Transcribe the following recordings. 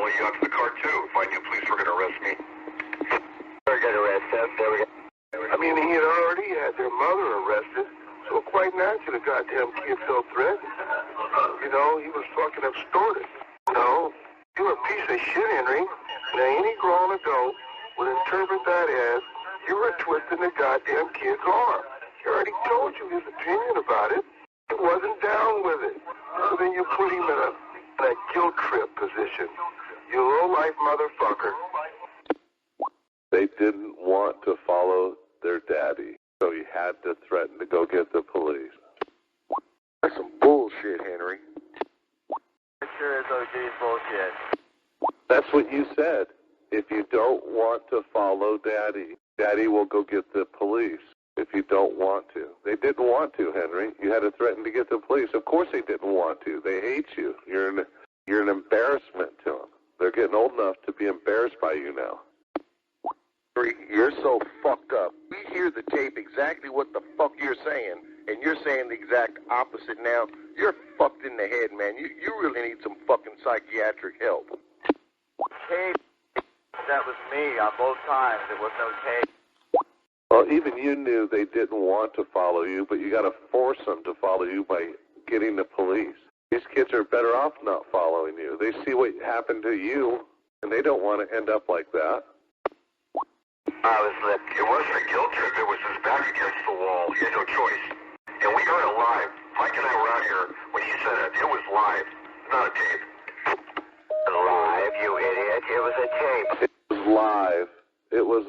follow you out to the car, too, if I knew police were going to arrest me. We're going to arrest him. There we go. I mean, he had already had their mother arrested, so quite naturally the goddamn kid felt threatened. You know, he was fucking extorted. No, you're a piece of shit, Henry. Now, any grown adult would interpret that as you were twisting the goddamn kid's arm. He already told you his opinion about it. He wasn't down with it. So then you put him in a guilt trip position. You low-life motherfucker. They didn't want to follow their daddy, so he had to threaten to go get the police. That's some bullshit, Henry. It sure is OG's bullshit. That's what you said. If you don't want to follow daddy, daddy will go get the police. If you don't want to. They didn't want to, Henry. You had to threaten to get the police. Of course they didn't want to. They hate you. You're an embarrassment to them. They're getting old enough to be embarrassed by you now. You're so fucked up. We hear the tape exactly what the fuck you're saying, and you're saying the exact opposite now. You're fucked in the head, man. You really need some fucking psychiatric help. Tape. That was me on both times. There was no tape. Well, even you knew they didn't want to follow you, but you got to force them to follow you by getting the police. These kids are better off not following you. They see what happened to you, and they don't want to end up like that. It wasn't a guilt trip. It was his back against the wall. He had no choice. And we heard it live. Mike and I were out here when he said it. It was live, not a tape. Live, you idiot. It was a tape. It was live. It was...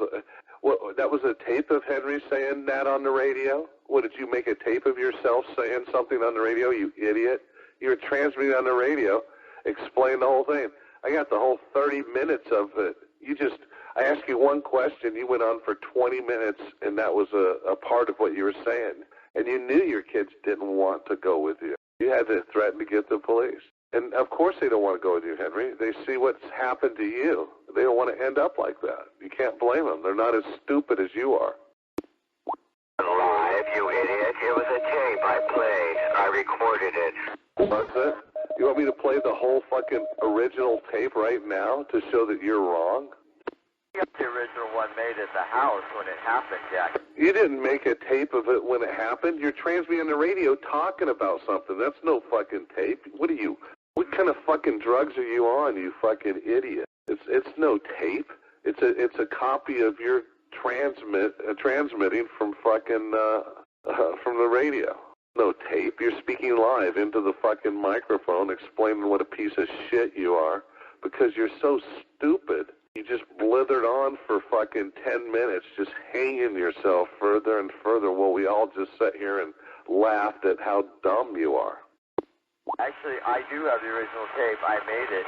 that was a tape of Henry saying that on the radio? What, did you make a tape of yourself saying something on the radio, you idiot? You were transmitting on the radio. Explain the whole thing. I got the whole 30 minutes of it. I asked you one question. You went on for 20 minutes, and that was a part of what you were saying. And you knew your kids didn't want to go with you. You had to threaten to get the police. And, of course, they don't want to go with you, Henry. They see what's happened to you. They don't want to end up like that. You can't blame them. They're not as stupid as you are. Live, you idiot. It was a tape I played. I recorded it. What's it? You want me to play the whole fucking original tape right now to show that you're wrong? The original one made at the house when it happened, Jack. You didn't make a tape of it when it happened. You're transmitting on the radio talking about something. That's no fucking tape. What kind of fucking drugs are you on, you fucking idiot? It's no tape. It's a copy of your transmitting from fucking from the radio. No tape. You're speaking live into the fucking microphone, explaining what a piece of shit you are because you're so stupid. You just blithered on for fucking 10 minutes, just hanging yourself further and further while we all just sat here and laughed at how dumb you are. Actually, I do have the original tape. I made it.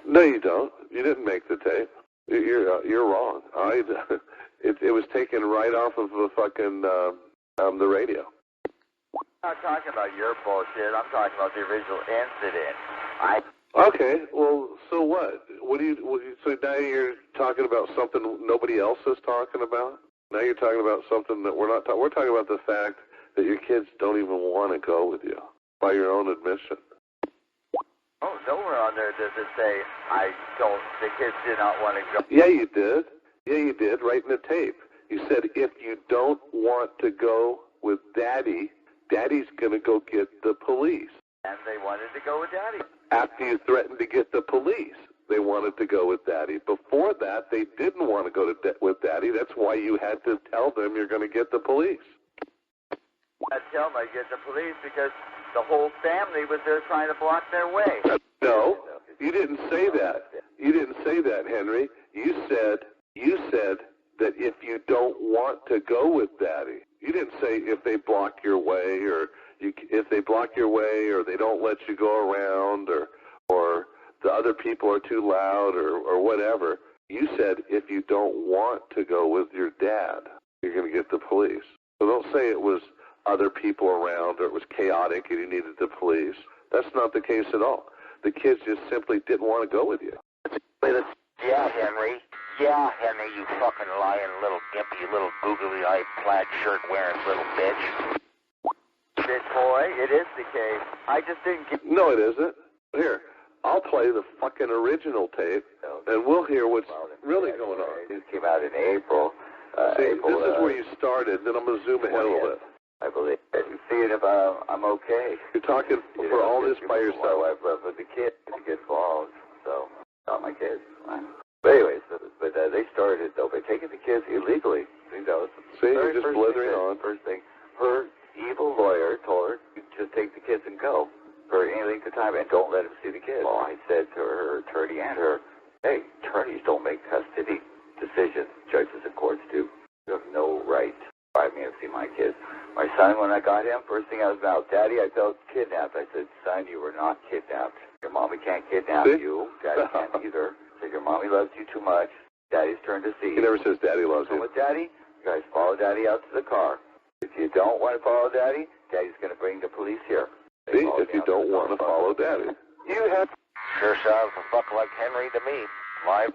No, you don't. You didn't make the tape. You're wrong. It was taken right off of the fucking the radio. I'm not talking about your bullshit. I'm talking about the original incident. Okay, well, so what? So now you're talking about something nobody else is talking about? Now you're talking about something that we're not talking. We're talking about the fact that your kids don't even want to go with you, by your own admission. Oh, nowhere on there does it say the kids did not want to go. Yeah, you did. Yeah, you did, right in the tape. You said, if you don't want to go with Daddy, Daddy's going to go get the police. And they wanted to go with Daddy. After you threatened to get the police, they wanted to go with Daddy. Before that, they didn't want to go with Daddy. That's why you had to tell them you're going to get the police. I tell them I get the police because the whole family was there trying to block their way. No, you didn't say that. You didn't say that, Henry. You said that if you don't want to go with Daddy. You didn't say if they block your way or if they block your way or they don't let you go around or the other people are too loud or whatever. You said if you don't want to go with your dad, you're going to get the police. So don't say it was other people around or it was chaotic and you needed the police. That's not the case at all. The kids just simply didn't want to go with you. Yeah, Henry. Yeah, Henry, you fucking lying little gimpy, you little googly-eyed plaid shirt-wearing little bitch. Bitch boy, it is the case. I just didn't get... No, it isn't. Here, I'll play the fucking original tape, and we'll hear what's really going on. This came out in April. See, April, this is where you started, then I'm going to zoom ahead a little bit. I believe. Seeing if I'm okay. You're talking for all this by yourself. My wife left with the kids to get involved, so not my kids. But anyways, they started though by taking the kids illegally. That was you're just blithering on. First thing, her evil lawyer told her, just take the kids and go for any length of time and don't let them see the kids. Well, I said to her attorney and her, hey, attorneys don't make custody decisions. Judges and courts do. You have no right to drive me to see my kids. My son, when I got him, first thing I was out, Daddy, I felt kidnapped. I said, son, you were not kidnapped. Your mommy can't kidnap you. Daddy can't either. So your mommy loves you too much. Daddy's turn to see you. He never says Daddy loves you. With Daddy, you guys follow Daddy out to the car. If you don't want to follow Daddy, Daddy's going to bring the police here. See, if you don't want to follow Daddy. You have... Sure sounds a fuck like Henry to me. Live.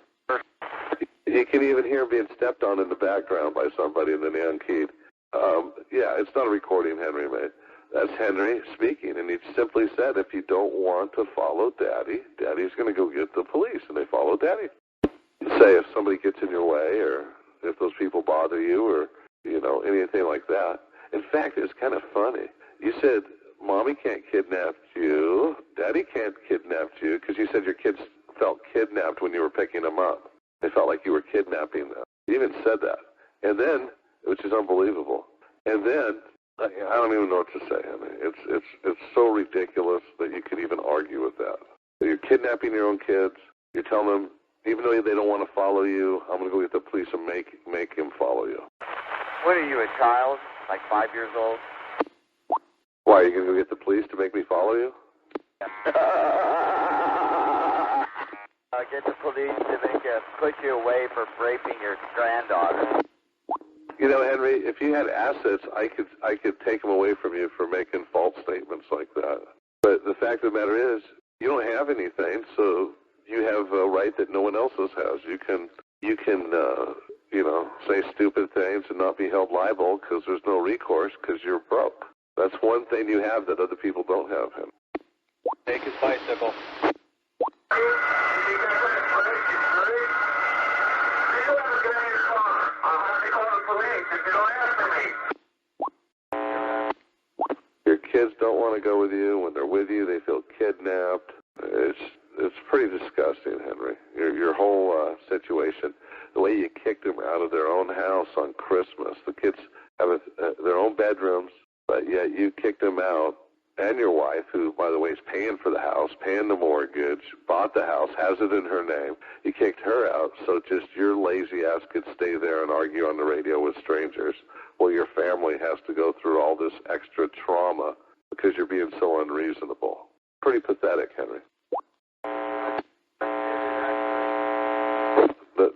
You can even hear him being stepped on in the background by somebody in the neon keyed. Yeah, it's not a recording Henry made. That's Henry speaking, and he simply said, if you don't want to follow Daddy, Daddy's going to go get the police, and they follow Daddy. Say if somebody gets in your way, or if those people bother you, or, you know, anything like that. In fact, it's kind of funny. You said, Mommy can't kidnap you, Daddy can't kidnap you, because you said your kids felt kidnapped when you were picking them up. They felt like you were kidnapping them. You even said that. And then, which is unbelievable. And then, I don't even know what to say. I mean, it's so ridiculous that you could even argue with that. You're kidnapping your own kids. You're telling them, even though they don't want to follow you, I'm going to go get the police and make him follow you. What are you, a child? Like 5 years old? Why, are you going to go get the police to make me follow you? Get the police to put you away for raping your granddaughter. You know, Henry, if you had assets, I could take them away from you for making false statements like that. But the fact of the matter is, you don't have anything, so you have a right that no one else has. You can you know, say stupid things and not be held liable because there's no recourse because you're broke. That's one thing you have that other people don't have, Henry. Take his bicycle. Your kids don't want to go with you. When they're with you, they feel kidnapped. It's pretty disgusting, Henry. Your whole situation, the way you kicked them out of their own house on Christmas. The kids have their own bedrooms, but yet you kicked them out. And your wife, who, by the way, is paying for the house, paying the mortgage, bought the house, has it in her name. You kicked her out so just your lazy ass could stay there and argue on the radio with strangers. Well, your family has to go through all this extra trauma because you're being so unreasonable. Pretty pathetic, Henry.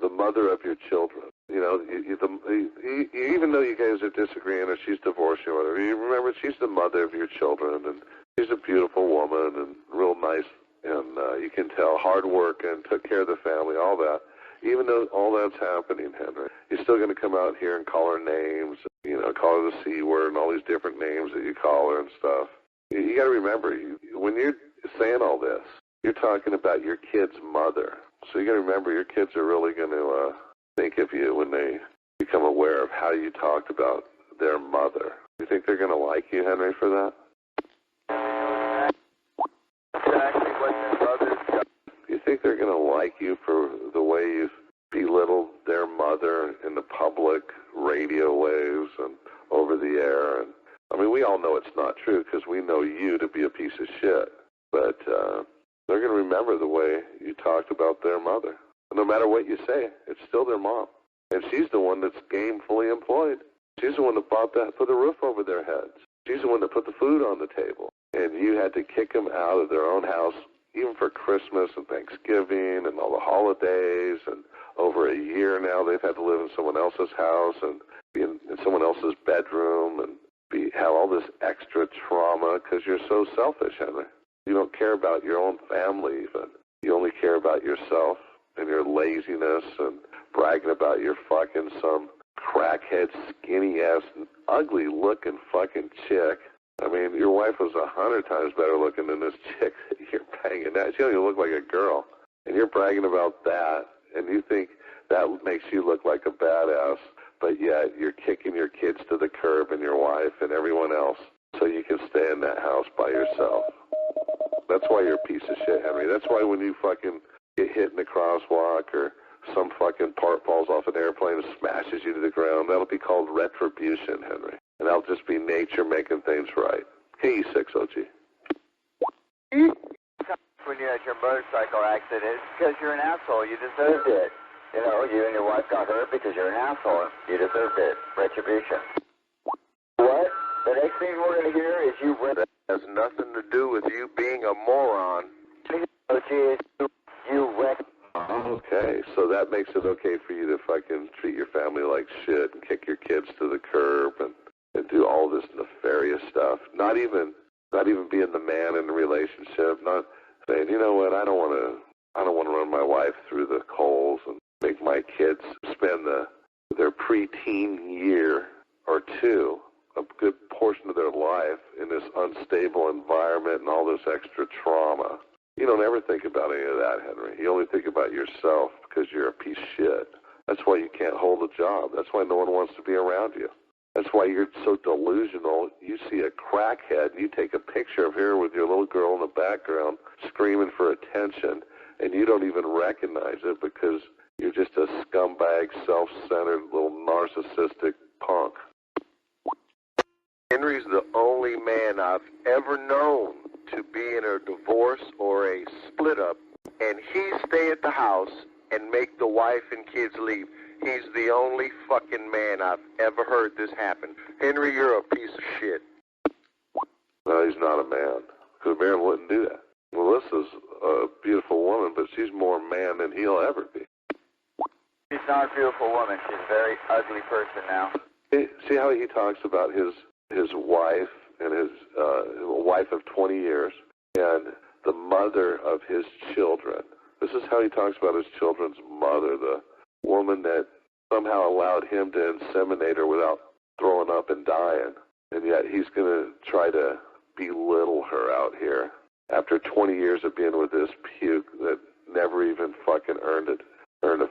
The mother of your children. You know, even though you guys are disagreeing or she's divorced you or whatever, you remember she's the mother of your children, and she's a beautiful woman and real nice, and you can tell hard work and took care of the family, all that. Even though all that's happening, Henry, you're still going to come out here and call her names, you know, call her the C word and all these different names that you call her and stuff. You got to remember, when you're saying all this, you're talking about your kid's mother. So you got to remember, your kids are really going to think of you when they become aware of how you talked about their mother. You think they're going to like you, Henry, for that? Exactly what their mother's got. You think they're going to like you for the way you've belittled their mother in the public radio waves and over the air? And I mean, we all know it's not true because we know you to be a piece of shit. But they're going to remember the way you talked about their mother. No matter what you say, it's still their mom. And she's the one that's gainfully employed. She's the one that put the roof over their heads. She's the one that put the food on the table. And you had to kick them out of their own house, even for Christmas and Thanksgiving and all the holidays. And over a year now, they've had to live in someone else's house and be in someone else's bedroom and have all this extra trauma because you're so selfish, Henry. You don't care about your own family even. You only care about yourself and your laziness and bragging about your fucking some crackhead, skinny-ass, ugly-looking fucking chick. I mean, your wife was 100 times better looking than this chick that you're banging now. She don't even look like a girl. And you're bragging about that, and you think that makes you look like a badass, but yet you're kicking your kids to the curb and your wife and everyone else so you can stay in that house by yourself. That's why you're a piece of shit, Henry. That's why when you fucking get hit in the crosswalk or some fucking part falls off an airplane and smashes you to the ground, that'll be called retribution, Henry. And that'll just be nature making things right. K6 OG. When you had your motorcycle accident, it's because you're an asshole. You deserved it. You know, you and your wife got hurt because you're an asshole. You deserved it. Retribution. What? The next thing we're going to hear is you... That has nothing to do with you being a moron. Oh, geez. You wrecked... Okay, so that makes it okay for you to fucking treat your family like shit and kick your kids to the curb and do all this nefarious stuff. Not even being the man in the relationship, not saying, you know what, I don't want to run my wife through the coals and make my kids spend their preteen year or two, a good portion of their life in this unstable environment and all this extra trauma. You don't ever think about any of that, Henry. You only think about yourself because you're a piece of shit. That's why you can't hold a job. That's why no one wants to be around you. That's why you're so delusional. You see a crackhead, and you take a picture of her with your little girl in the background screaming for attention, and you don't even recognize it because you're just a scumbag, self-centered, little narcissistic punk. Henry's the only man I've ever known to be in a divorce or a split-up, and he stay at the house and make the wife and kids leave. He's the only fucking man I've ever heard this happen. Henry, you're a piece of shit. No, he's not a man. Because a man wouldn't do that. Melissa's a beautiful woman, but she's more man than he'll ever be. She's not a beautiful woman. She's a very ugly person now. See how he talks about his wife and his wife of 20 years and the mother of his children. This is how he talks about his children's mother, the woman that somehow allowed him to inseminate her without throwing up and dying. And yet he's going to try to belittle her out here after 20 years of being with this puke that never even fucking earned a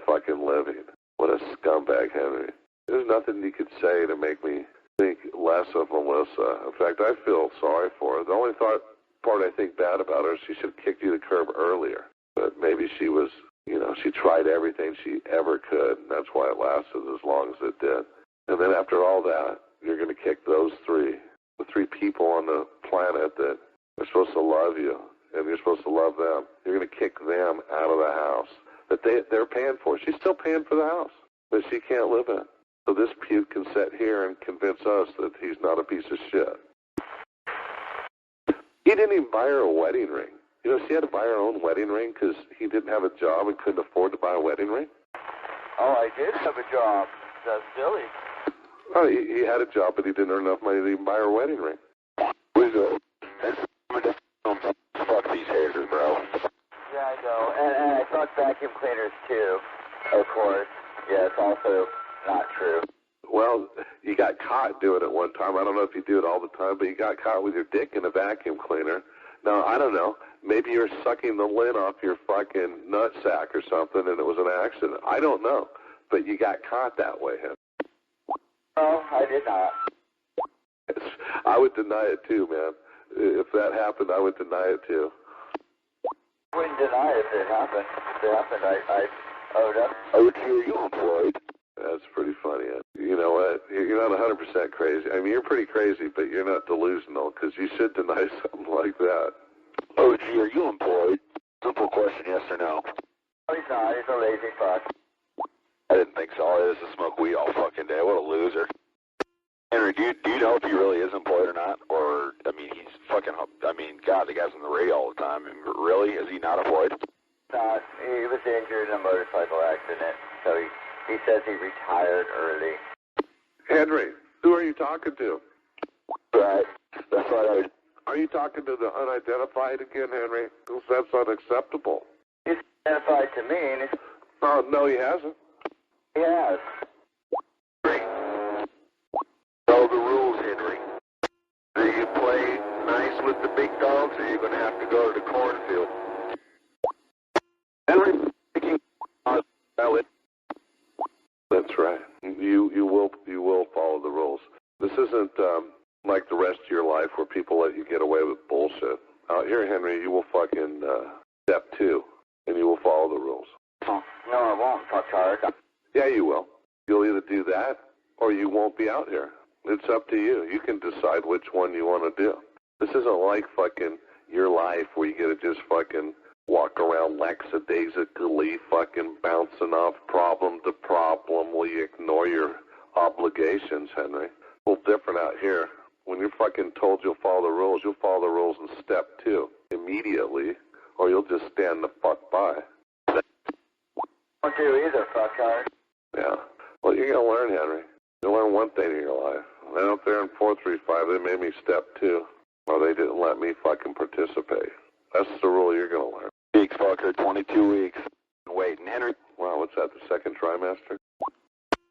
fucking living. What a scumbag, Henry. There's nothing you could say to make me think less of Melissa. In fact, I feel sorry for her. The only part I think bad about her is she should have kicked you to the curb earlier. But maybe she was, she tried everything she ever could, and that's why it lasted as long as it did. And then after all that, you're going to kick the three people on the planet that are supposed to love you, and you're supposed to love them. You're going to kick them out of the house that they're paying for. She's still paying for the house, but she can't live in it. So this puke can sit here and convince us that he's not a piece of shit. He didn't even buy her a wedding ring. She had to buy her own wedding ring because he didn't have a job and couldn't afford to buy a wedding ring. Oh, I did have a job. That's silly. Oh, he had a job, but he didn't earn enough money to even buy her a wedding ring. Fuck these haters, bro. Yeah, I know. And I fuck vacuum cleaners, too. Of course. Yeah, it's also not true. Well, you got caught doing it one time. I don't know if you do it all the time, but you got caught with your dick in a vacuum cleaner. Now, I don't know. Maybe you're sucking the lint off your fucking nutsack or something and it was an accident. I don't know. But you got caught that way, Henry. No, I did not. I would deny it too, man. If that happened, I would deny it too. I wouldn't deny it if it happened. If it happened, I owed up. Oh, are you employed? That's pretty funny. You know what? You're not 100% crazy. I mean, you're pretty crazy, but you're not delusional because you should deny something like that. Oh, gee, are you employed? Simple question, yes or no? No, he's not. He's a lazy fuck. I didn't think so. All it is smoke weed all fucking day. What a loser. Henry, do you know if he really is employed or not? Or, he's fucking, God, the guy's on the radio all the time. Really? Is he not employed? Not. He was injured in a motorcycle accident, so he says he retired early. Henry, who are you talking to? Right. That's right. Are you talking to the unidentified again, Henry? Because that's unacceptable. He's identified to me, and he's... Oh, no, he hasn't. He has. Know the rules, Henry. Do you play dogs, or you're going to have to go to the cornfield. Henry, making valid. That's right. You will follow the rules. This isn't like the rest of your life where people let you get away with bullshit. Out here, Henry, you will fucking step 2, and you will follow the rules. Oh, no, I won't, fucktard. Yeah, you will. You'll either do that, or you won't be out here. It's up to you. You can decide which one you want to do. This isn't like fucking your life where you get to just fucking walk around lackadaisically fucking bouncing off problem to problem while you ignore your obligations, Henry. A little different out here. When you're fucking told you'll follow the rules, you'll follow the rules in step 2 immediately, or you'll just stand the fuck by. Don't do either, fucktard. Yeah. Well, you're going to learn, Henry. You'll learn one thing in your life. And out there in 435, they made me step 2, or they didn't let me fucking participate. That's the rule you're going to learn. Weeks, fucker, 22 weeks. Waiting, Henry. Wow, what's that, the second trimester?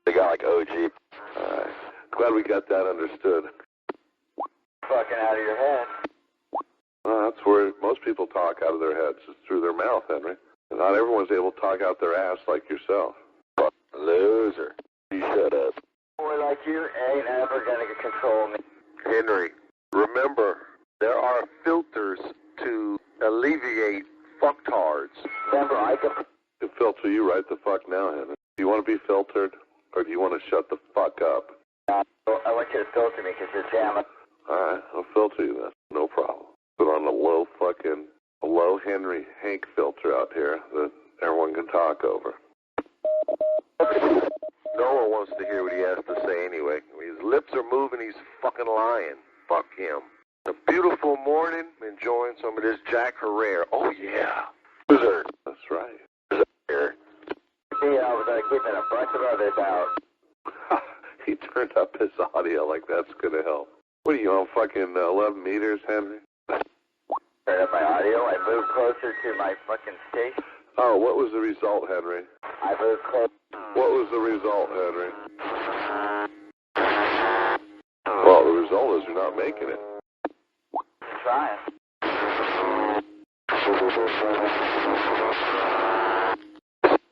They got like OG. Alright. Glad we got that understood. Fucking out of your head. Well, that's where most people talk out of their heads, is through their mouth, Henry. And not everyone's able to talk out their ass like yourself. Loser. You shut up. Boy like you ain't ever gonna control me. Henry, remember, there are filters to alleviate fucktards. Remember, I can filter you right the fuck now, Henry. Do you want to be filtered, or do you want to shut the fuck up? I want you to filter me because you're jamming. Alright, I'll filter you then. No problem. Put on a low Henry Hank filter out here that everyone can talk over. No one wants to hear what he has to say anyway. His lips are moving, he's fucking lying. Fuck him. A beautiful morning, enjoying some of this Jack Herrera. Oh yeah. Loser. That's right. Here. See, I was keeping a bunch of others out. He turned up his audio like that's gonna help. What are you on, fucking 11 meters, Henry? Turn up my audio. I moved closer to my fucking station. Oh, what was the result, Henry? I moved closer. What was the result, Henry? Well, the result is you're not making it. I'm trying.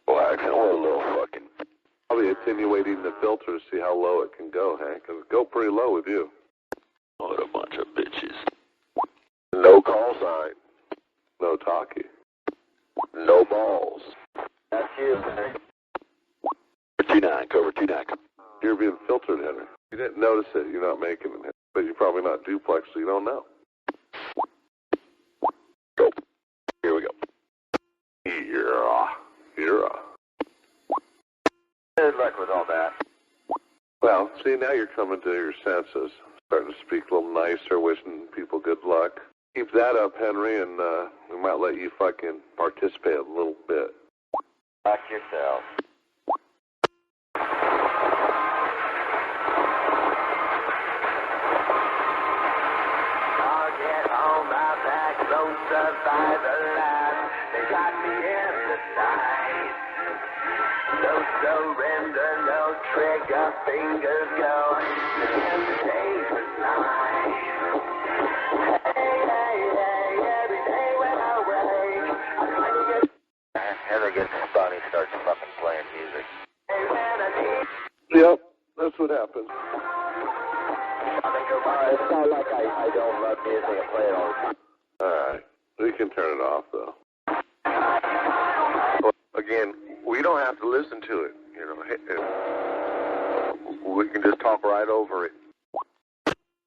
Relax, a little fucking. Probably attenuating the filter to see how low it can go, Hank. It'll go pretty low with you. What a bunch of bitches. No call sign. No talkie. No balls. That's you, Henry. Cover 29, cover 29. You're being filtered, Henry. You didn't notice it. You're not making it, but you're probably not duplex, so you don't know. Go. Here we go. Yeah. Good luck with all that. Well, see, now you're coming to your senses. Starting to speak a little nicer, wishing people good luck. Keep that up, Henry, and we might let you fucking participate a little bit. Back yourself. I'll get on my back, don't survive alive. They got me in the sight. No surrender, no trigger, fingers go. Can't the night. Hey, every day when I wake, I try to get. Heather gets spun, he starts fucking playing music. Hey, when I need. Yep, that's what happened. It's not like I don't love music and play it all the time. Alright, we can turn it off, though. Again, we don't have to listen to it. You know, we can just talk right over it.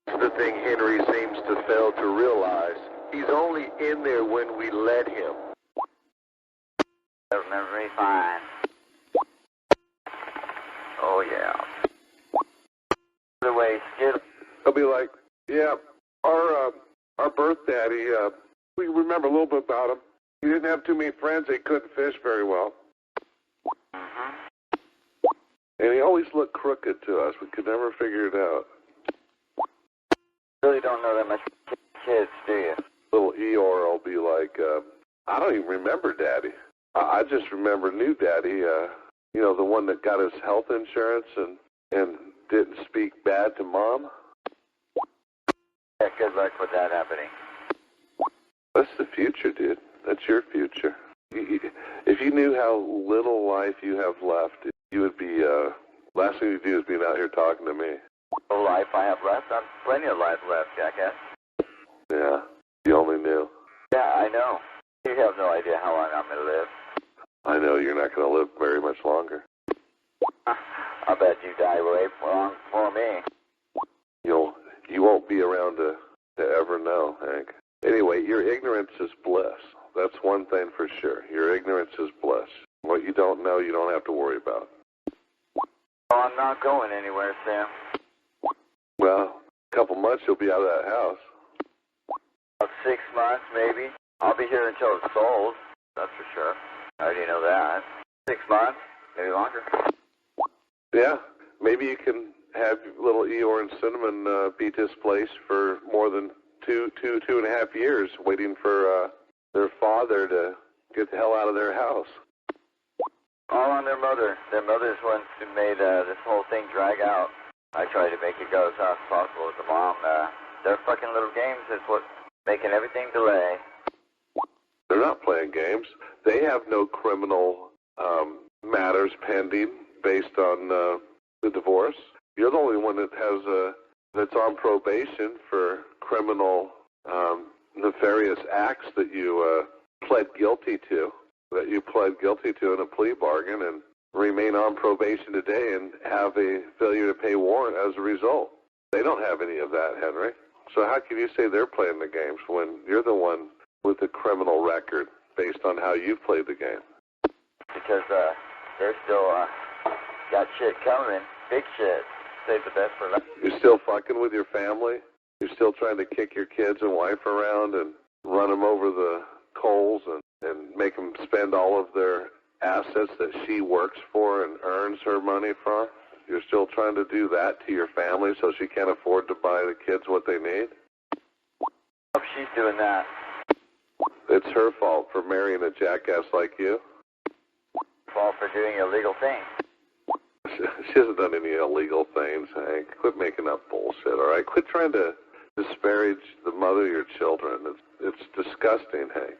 The thing Henry seems to fail to realize, he's only in there when we let him. I remember me fine. Oh, yeah. The way Skid. They'll be like, yeah, our birth daddy, we remember a little bit about him. He didn't have too many friends. He couldn't fish very well. And he always looked crooked to us. We could never figure it out. Really don't know that much kids, do you? Little Eeyore will be like, I don't even remember Daddy. I just remember new Daddy, you know, the one that got his health insurance and didn't speak bad to Mom. Yeah, good luck with that happening. That's the future, dude. That's your future. If you knew how little life you have left, you would be, last thing you'd do is being out here talking to me. No life I have left? I've plenty of life left, jackass. Yeah, you only knew. Yeah, I know. You have no idea how long I'm going to live. I know you're not going to live very much longer. I'll bet you die way long before me. You won't be around to ever know, Hank. Anyway, your ignorance is bliss. That's one thing for sure. Your ignorance is bliss. What you don't know, you don't have to worry about. Oh, I'm not going anywhere, Sam. Well, a couple months you'll be out of that house. About 6 months, maybe. I'll be here until it's sold. That's for sure. I already know that. 6 months, maybe longer. Yeah, maybe you can have little Eeyore and Cinnamon be displaced for more than two and a half years, waiting for their father to get the hell out of their house. All on their mother. Their mother's ones who made this whole thing drag out. I tried to make it go as fast as possible with the mom. Their fucking little games is what's making everything delay. They're not playing games. They have no criminal matters pending based on the divorce. You're the only one that has that's on probation for criminal nefarious acts that you pled guilty to. That you pled guilty to in a plea bargain and remain on probation today and have a failure to pay warrant as a result. They don't have any of that, Henry. So how can you say they're playing the games when you're the one with the criminal record based on how you've played the game? Because they're still got shit coming. Big shit. Save the best for last. You're still fucking with your family? You're still trying to kick your kids and wife around and run them over the coals and make them spend all of their assets that she works for and earns her money from? You're still trying to do that to your family so she can't afford to buy the kids what they need? Hope she's doing that. It's her fault for marrying a jackass like you. Fault for doing illegal things. She hasn't done any illegal things, Hank. Quit making up bullshit, all right? Quit trying to disparage the mother of your children. It's disgusting, Hank.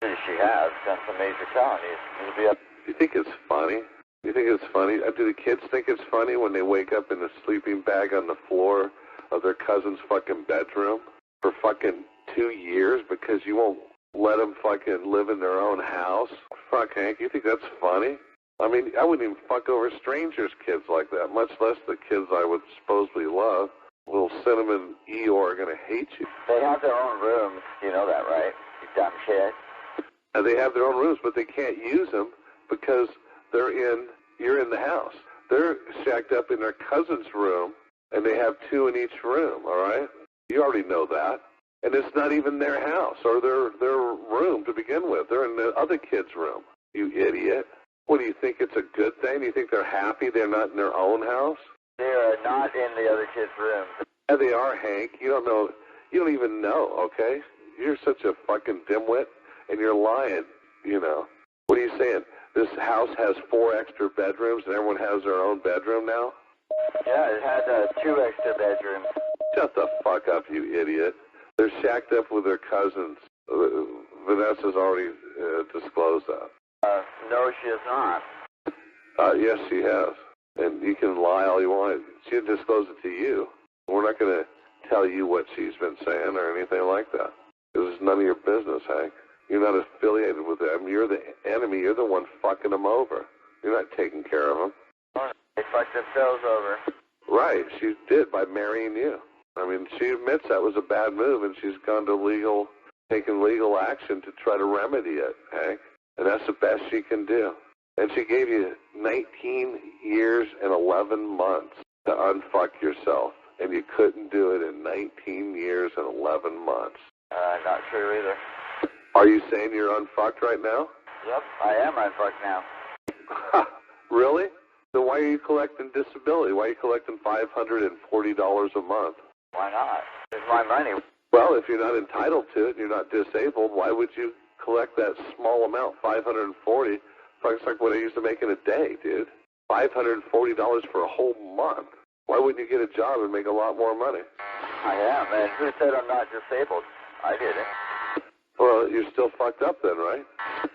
She has done some major felonies. It'll be up. You think it's funny? You think it's funny? Do the kids think it's funny when they wake up in a sleeping bag on the floor of their cousin's fucking bedroom for fucking 2 years because you won't let them fucking live in their own house? Fuck, Hank, you think that's funny? I mean, I wouldn't even fuck over strangers' kids like that, much less the kids I would supposedly love. Little Cinnamon Eeyore are going to hate you. They have their own rooms. You know that, right? You dumb shit. And they have their own rooms, but they can't use them because you're in the house. They're shacked up in their cousin's room, and they have 2 in each room, all right? You already know that. And it's not even their house or their room to begin with. They're in the other kid's room, you idiot. What, do you think it's a good thing? Do you think they're happy they're not in their own house? They are not in the other kids' rooms. Yeah, they are, Hank. You don't know. You don't even know, okay? You're such a fucking dimwit, and you're lying, you know. What are you saying? This house has 4 extra bedrooms, and everyone has their own bedroom now? Yeah, it has 2 extra bedrooms. Shut the fuck up, you idiot. They're shacked up with their cousins. Vanessa's already disclosed that. No, she is not. Yes, she has. And you can lie all you want. She didn't disclose it to you. We're not going to tell you what she's been saying or anything like that. This is none of your business, Hank. You're not affiliated with them. You're the enemy. You're the one fucking them over. You're not taking care of them. They fucked themselves over. Right. She did by marrying you. I mean, she admits that was a bad move, and she's gone to taken legal action to try to remedy it, Hank. And that's the best she can do. And she gave you 19 years and 11 months to unfuck yourself. And you couldn't do it in 19 years and 11 months. Not sure either. Are you saying you're unfucked right now? Yep, I am unfucked now. Really? Then why are you collecting disability? Why are you collecting $540 a month? Why not? It's my money. Well, if you're not entitled to it and you're not disabled, why would you collect that small amount, $540? It's like what I used to make in a day, dude. $540 for a whole month. Why wouldn't you get a job and make a lot more money? I am, and who said I'm not disabled? I did it. Well, you're still fucked up then, right?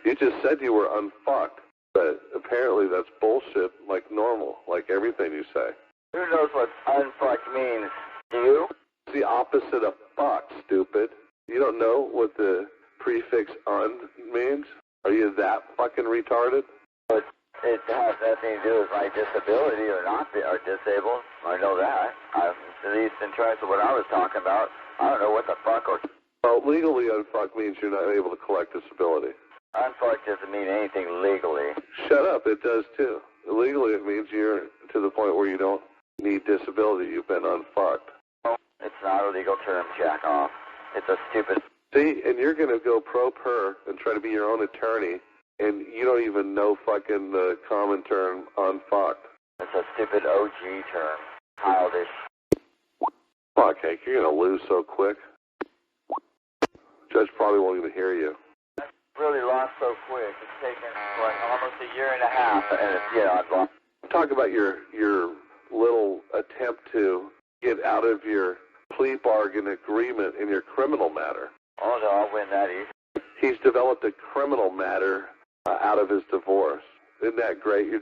You just said you were unfucked, but apparently that's bullshit like normal, like everything you say. Who knows what unfucked means? Do you? It's the opposite of fuck, stupid. You don't know what the prefix un means? Are you that fucking retarded? But it has nothing to do with my disability or not or disabled. I know that. At least in terms of what I was talking about, I don't know what the fuck or... Well, legally unfucked means you're not able to collect disability. Unfucked doesn't mean anything legally. Shut up, it does too. Legally it means you're to the point where you don't need disability. You've been unfucked. It's not a legal term, jack off. It's a stupid... See, and you're going to go pro-per and try to be your own attorney, and you don't even know fucking the common term unfucked. It's a stupid OG term. Childish. Fuck, Hank, you're going to lose so quick. Judge probably won't even hear you. Really lost so quick. It's taken, like, almost a year and a half, and it's, yeah, I've lost. Talk about your little attempt to get out of your plea bargain agreement in your criminal matter. Oh, no, I'll win that easy. He's developed a criminal matter out of his divorce. Isn't that great? You're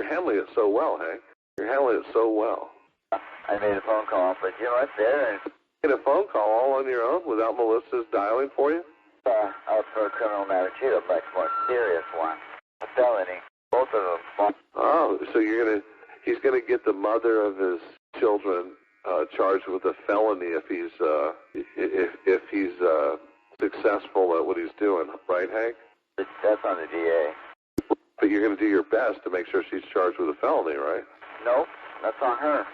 handling it so well, Hank. You're handling it so well. I made a phone call, but you know, it's there, and Get a phone call all on your own without Melissa's dialing for you? out for a criminal matter, too, a much more serious one. A felony. Both of them. Oh, so he's gonna get the mother of his children charged with a felony if he's successful at what he's doing, right, Hank? That's on the DA. But you're gonna do your best to make sure she's charged with a felony, right? Nope, that's on her.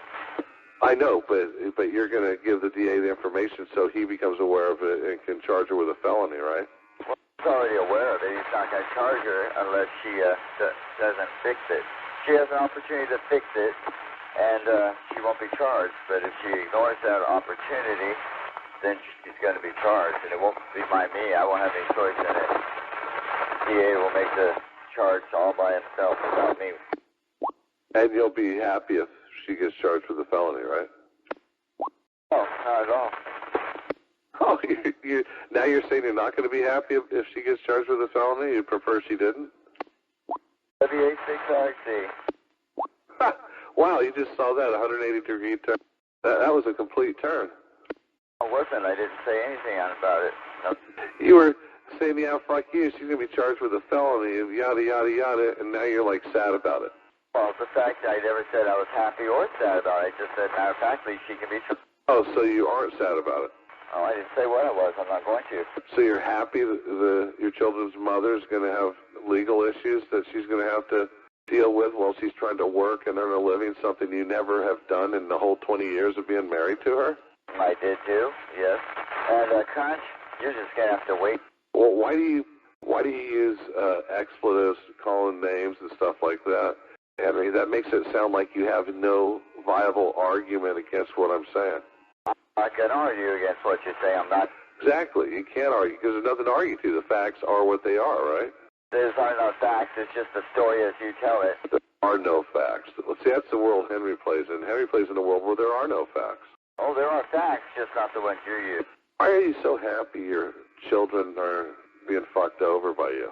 I know, but you're gonna give the DA the information so he becomes aware of it and can charge her with a felony, right? Well, he's already aware of it. He's not gonna charge her unless she doesn't fix it. She has an opportunity to fix it, and she won't be charged. But if she ignores that opportunity, then she's going to be charged, and it won't be by me. I won't have any choice in it. DA will make the charge all by himself without me. And you'll be happy if she gets charged with a felony, right? Oh, not at all. Oh, now you're saying you're not going to be happy if she gets charged with a felony? You'd prefer she didn't? WA6RXZ. Wow, you just saw that 180-degree turn. That was a complete turn. I wasn't. I didn't say anything about it. No. You were saying, yeah, fuck you, she's going to be charged with a felony, and yada, yada, yada, and now you're, like, sad about it. Well, the fact that I never said I was happy or sad about it. I just said, matter of factly, she can be... Oh, so you aren't sad about it? Oh, I didn't say what I was. I'm not going to. So you're happy that your children's mother is going to have legal issues that she's going to have to deal with while she's trying to work and earn a living, something you never have done in the whole 20 years of being married to her? I did too, yes. And, Conch, you're just going to have to wait. Well, why do you use expletives, calling names and stuff like that, Henry? That makes it sound like you have no viable argument against what I'm saying. I can argue against what you say. I'm not. Exactly. You can't argue because there's nothing to argue to. The facts are what they are, right? There's no facts. It's just the story as you tell it. There are no facts. See, that's the world Henry plays in. Henry plays in a world where there are no facts. Oh, there are facts, just not the ones you use. Why are you so happy your children are being fucked over by you?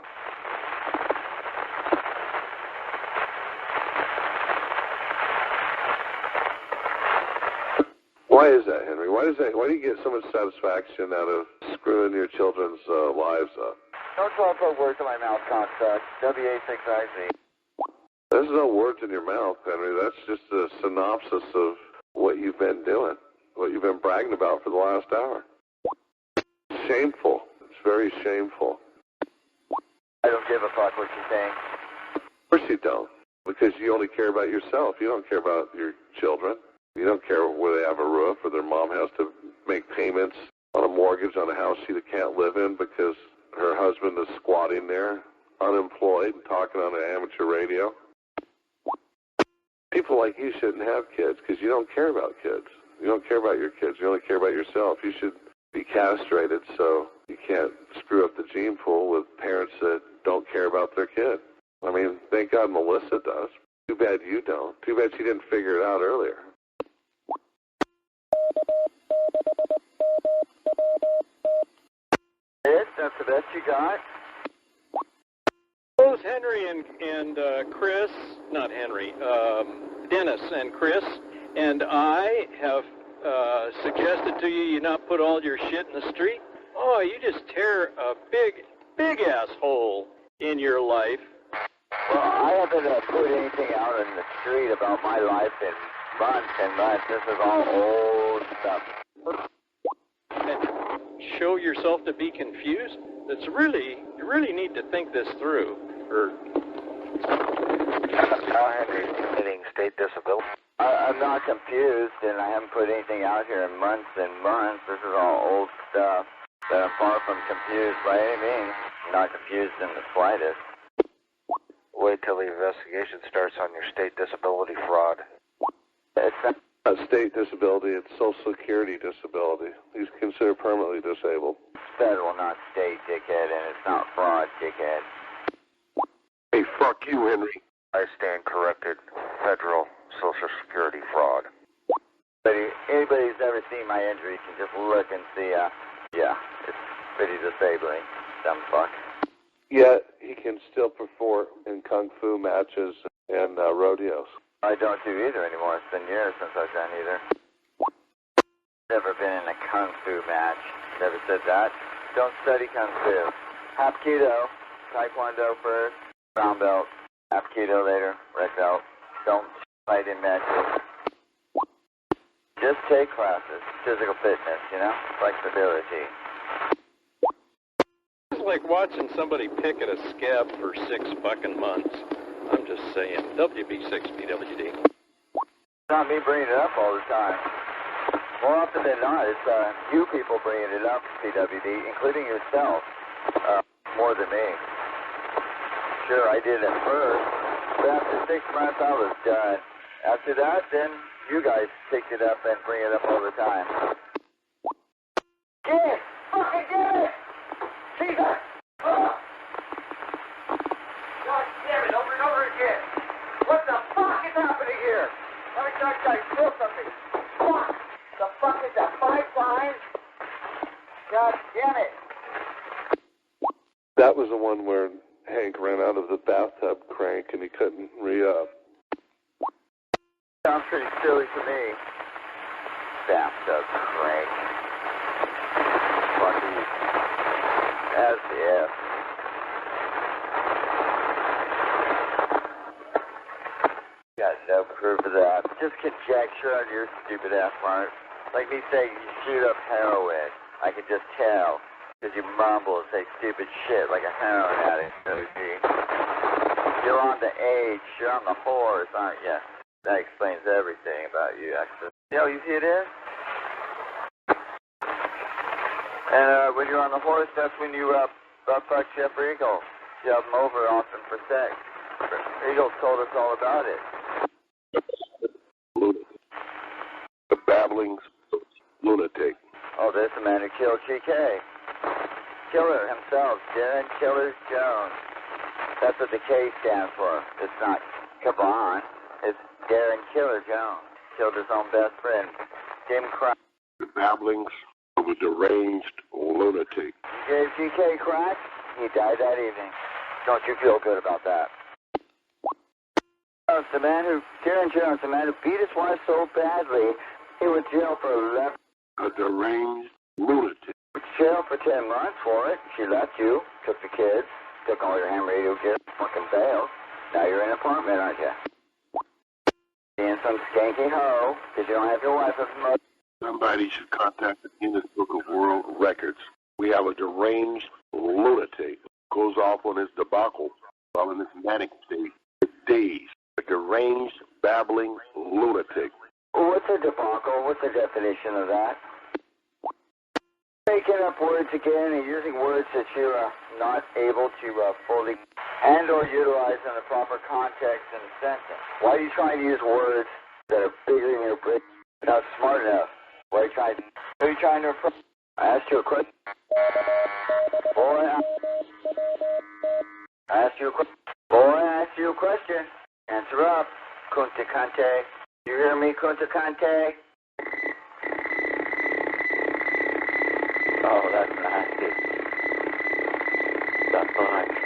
Why is that, Henry? Why do you get so much satisfaction out of screwing your children's lives up? Don't put words in my mouth, cocksuck. WA6RXZ. There's no words in your mouth, Henry. That's just a synopsis of what you've been doing, what you've been bragging about for the last hour. Shameful. It's very shameful. I don't give a fuck what you think. Of course you don't, because you only care about yourself. You don't care about your children. You don't care whether they have a roof or their mom has to make payments on a mortgage on a house she can't live in because her husband is squatting there, unemployed, and talking on an amateur radio. People like you shouldn't have kids because you don't care about kids. You don't care about your kids. You only care about yourself. You should be castrated so you can't screw up the gene pool with parents that don't care about their kid. I mean, thank God Melissa does. Too bad you don't. Too bad she didn't figure it out earlier. That's the best you got? Both Henry and Chris, not Henry, Dennis and Chris, and I have suggested to you not put all your shit in the street. Oh, you just tear a big asshole in your life. Well, I haven't put anything out in the street about my life in months and months. This is all old stuff. And show yourself to be confused? That's really, you really need to think this through. Henry's committing state disability. I'm not confused, and I haven't put anything out here in months and months. This is all old stuff. But I'm far from confused by any means. I'm not confused in the slightest. Wait till the investigation starts on your state disability fraud. It's not state disability, it's Social Security disability. He's considered permanently disabled. Federal, not state, dickhead, and it's not fraud, dickhead. Hey, fuck you, Henry. I stand corrected. Federal Social Security fraud. But anybody who's ever seen my injury can just look and see, yeah, it's pretty disabling. Dumb fuck. Yet, he can still perform in kung fu matches and rodeos. I don't do either anymore. It's been years since I've done either. Never been in a kung fu match. Never said that. Don't study kung fu. Hapkido. Taekwondo first. Brown belt. Hapkido later. Red belt. Don't fight in matches. Just take classes. Physical fitness, you know? Flexibility. It's like watching somebody pick at a scab for 6 fucking months. I'm just saying. WB6BWD. It's not me bringing it up all the time. More often than not, it's you people bringing it up, PWD, including yourself, more than me. Sure, I did at first, but after 6 months, I was done. After that, then you guys picked it up and bring it up all the time. Get it! Fucking get it! Jesus! Oh. God damn it, over and over again! What the fuck is happening here? Let me try to feel something. Fuck! The fuck is that? 5 signs? God damn it! That was the one where Hank ran out of the bathtub crank and he couldn't re-up. Sounds pretty silly to me. Bathtub crank. Fucking as if. Got no proof of that. Just conjecture on your stupid ass part. Like me saying you shoot up heroin. I can just tell. Because you mumble and say stupid shit like a heroin addict. You're on the age. You're on the horse, aren't you? That explains everything about you, actually. You know, you see it is? And when you're on the horse, that's when you fuck Shepherd Eagle. You have him over often for sex. Eagle told us all about it. The babbling lunatic. Oh, there's the man who killed GK. Killer himself, Darren Killer Jones. That's what the K stands for. It's not Caban. It's Darren Killer Jones. Killed his own best friend, Jim Crack. The babblings of a deranged lunatic. You gave GK crack? He died that evening. Don't you feel good about that? Darren Jones, the man who beat his wife so badly, he went to jail for 11. A deranged lunatic. Jail for 10 months for it. She left you, took the kids, took all your ham radio gear, fucking bailed. Now you're in an apartment, aren't you? Being some skanky hoe, because you don't have your wife as a mother. Somebody should contact the Guinness Book of World Records. We have a deranged lunatic who goes off on his debacle while in this manic state for days. A deranged, babbling lunatic. What's a debacle? What's the definition of that? Making up words again and using words that you're not able to fully and or utilize in the proper context and sentence. Why are you trying to use words that are bigger than your brain? You're not smart enough. Why are you trying to... Who are you trying to approach? I asked you a question. Boy, I asked you a question. Boy, I asked you a question. Answer up. Kunta Kante. You hear me, Kunta Kante? Oh, that's nasty. Bye.